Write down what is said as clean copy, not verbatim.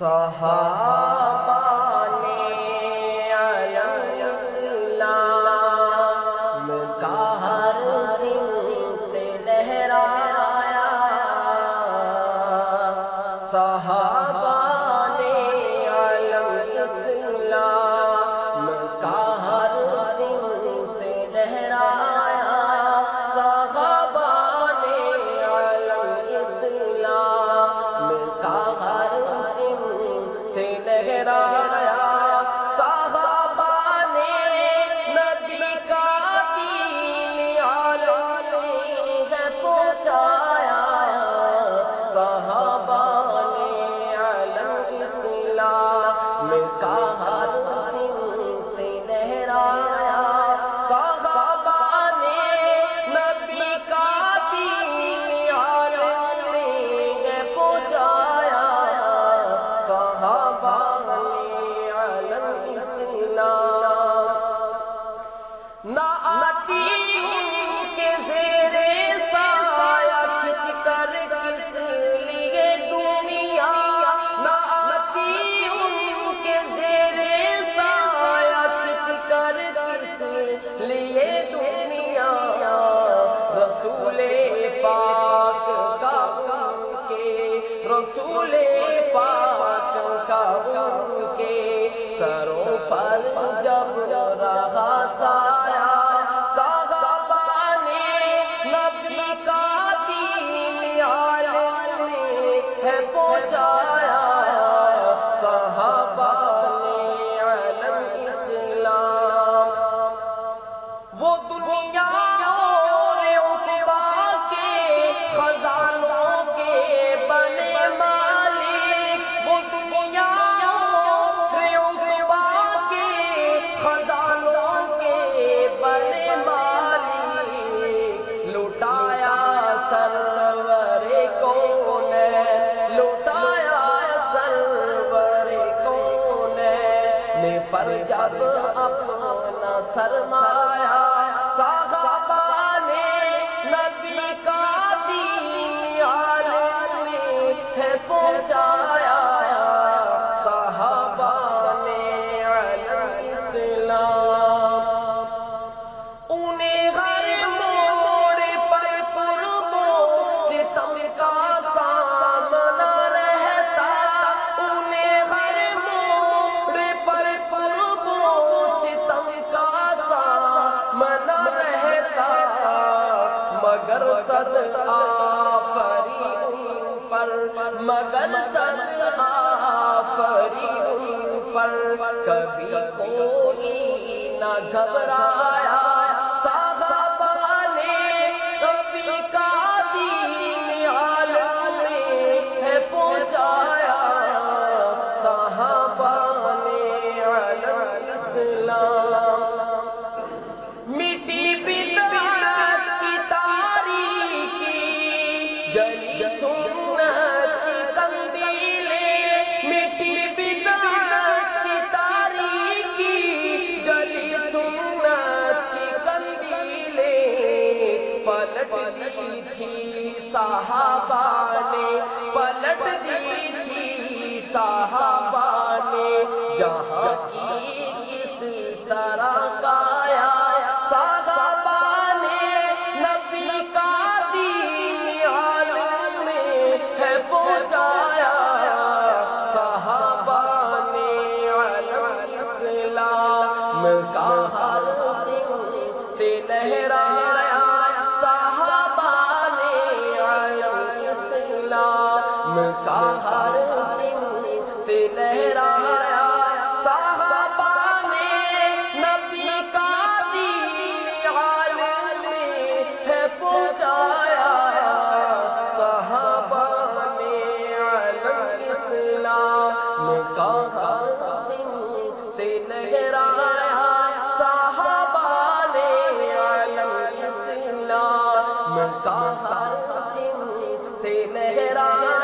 صحابہ نے علم اسلام کا ہر سمت لہرایا، صحابہ نے علم اسلام کا ہر سمت لہرایا، صحابہ نے علم اسلام کا ہر لہرایا، صحابہ نے نبی کا دین عالم میں پہنچایا، صحابہ نے علم اسلام کا ہر سمت لہرایا، صحابہ نے نبی کا دین عالم میں پہنچایا، صحابہ نے علم اسلام نہ آتی ان کے زیر سایہ کھچ کر کس لیے دنیا، نہ آتی ان کے زیر سایہ کھچ کر کس لیے دنیا، رسول پاک کا ان کے، رسول پاک کا ان کے سروں پر جب رہا سایہ، صحابہ نے نبی کا دین عالم ہے پہنچایا، صحابہ نے علم اسلام وہ دنیا اور عقبا کے خزانوں کے بنے مالک، وہ دنیا اور عقبا کے خزانوں کے بنے مالک، لٹایا سرور کون، لٹایا سرور کون نے پر جب اپنا سرمایا، صحابہ نے نبی کا دین عالم ہے پہنچایا، صحابہ نے علم اسلام انہیں ہر موڑ پر قرب و ستم کا سامنا رہتا، انہیں ہر موڑ پر قرب و ستم کا سامنا رہتا، مگر صد آفری ان پر، مگر صد آفری ان پر کبھی کوئی نہ گھبرایا، صحابہ نے نبی کا دین عالم ہے پہنچایا، صحابہ نے علم اسلام مٹی بدعت کی تاریکی جلی سنت کی قندیلیں، مٹی بدعت کی تاریکی جلی سنت کی قندیلیں، پلٹ دی تھی صحابہ نے، پلٹ دی تھی صحابہ نے جہاں کی کس طرح کایا، صحابہ نے نبی کا دین عالم ہے پہنچایا، صحابہ نے علم اسلام کا ہر سمت لہرایا، صحابہ نے علم اسلام کا ہر سمت لہرایا، صحابہ نے نبی کا دین عالم ہے پہنچایا، صحابہ نے علم اسلام کا ہر سمت لہرایا، صحابہ نے علم اسلام کا ہر سمت لہرایا۔